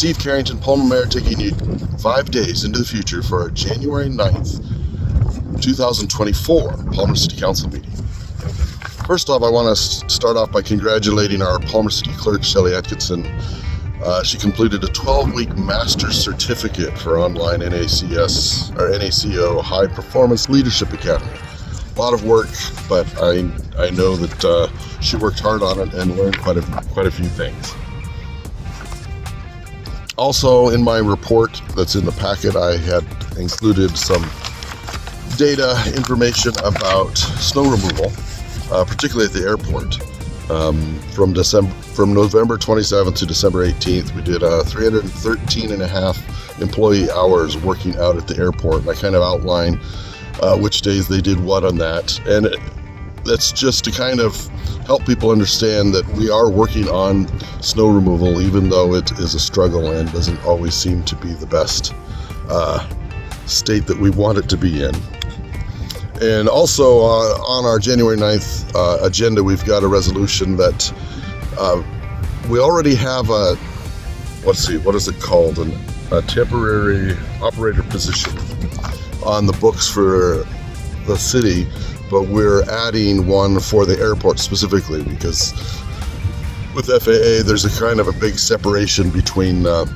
Steve Carrington, Palmer Mayor, taking you 5 days into the future for our January 9th, 2024 Palmer City Council meeting. First off, I want to start off by congratulating our Palmer City Clerk, Shelley Atkinson. She completed a 12-week Master's Certificate for Online NACO High Performance Leadership Academy. A lot of work, but I know that she worked hard on it and learned quite a few things. Also, in my report that's in the packet, I had included some data information about snow removal, particularly at the airport. From November 27th to December 18th, we did 313.5 employee hours working out at the airport. And I kind of outline which days they did what on that. And that's just to kind of help people understand that we are working on snow removal, even though it is a struggle and doesn't always seem to be the best state that we want it to be in. And also on our January 9th agenda, we've got a resolution that we already have a, what is it called? A temporary operator position on the books for the city, but we're adding one for the airport specifically because with FAA, there's a kind of a big separation between the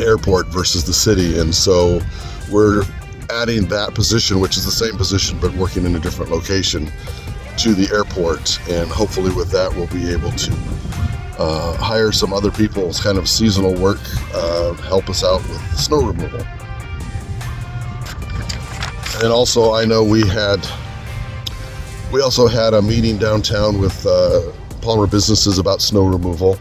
airport versus the city. And so we're adding that position, which is the same position but working in a different location, to the airport, and hopefully with that we'll be able to hire some other people as kind of seasonal work, help us out with snow removal. And also, I know we also had a meeting downtown with Palmer businesses about snow removal,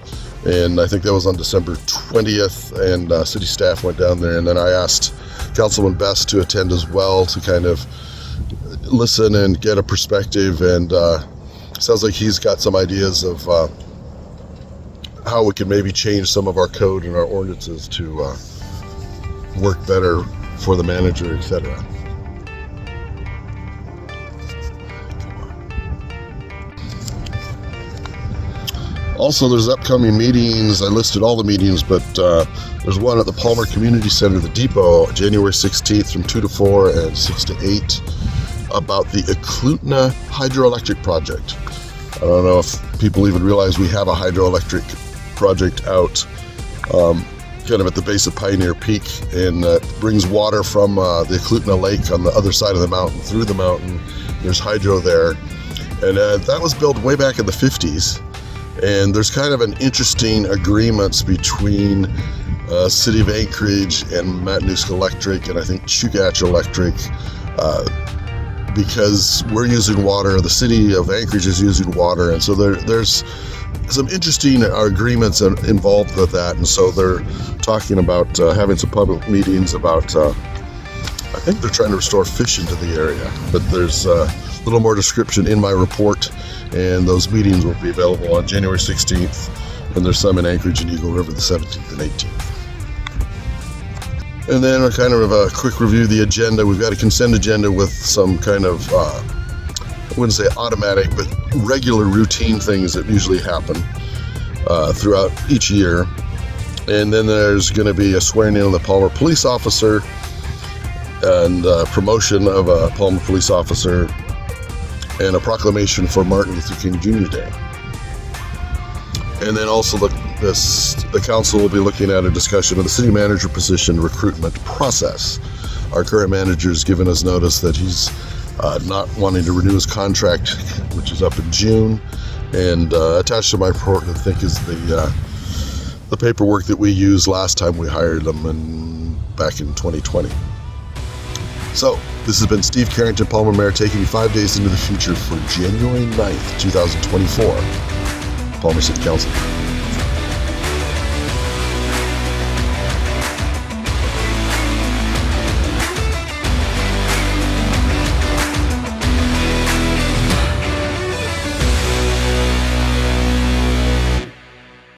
and I think that was on December 20th, and city staff went down there, and then I asked Councilman Best to attend as well to kind of listen and get a perspective, and sounds like he's got some ideas of how we can maybe change some of our code and our ordinances to work better for the manager, etc. Also, there's upcoming meetings. I listed all the meetings, but there's one at the Palmer Community Center, the Depot, January 16th from 2 to 4 and 6 to 8, about the Eklutna hydroelectric project. I don't know if people even realize we have a hydroelectric project out kind of at the base of Pioneer Peak, and brings water from the Eklutna Lake on the other side of the mountain through the mountain. There's hydro there, and that was built way back in the 50s. And there's kind of an interesting agreements between City of Anchorage and Matanuska Electric, and I think Chugach Electric, because we're using water, the City of Anchorage is using water, and so there's some interesting agreements involved with that. And so they're talking about having some public meetings about, I think they're trying to restore fish into the area, but there's a little more description in my report. And those meetings will be available on January 16th, and there's some in Anchorage and Eagle River the 17th and 18th. And then a kind of a quick review of the agenda. We've got a consent agenda with some kind of, I wouldn't say automatic, but regular routine things that usually happen throughout each year. And then there's going to be a swearing in of the Palmer police officer and promotion of a Palmer police officer, and a proclamation for Martin Luther King Jr. Day. And then also the council will be looking at a discussion of the city manager position recruitment process. Our current manager has given us notice that he's not wanting to renew his contract, which is up in June. And attached to my report, I think, is the paperwork that we used last time we hired them back in 2020. So, this has been Steve Carrington, Palmer Mayor, taking you 5 days into the future for January 9th, 2024, Palmer City Council.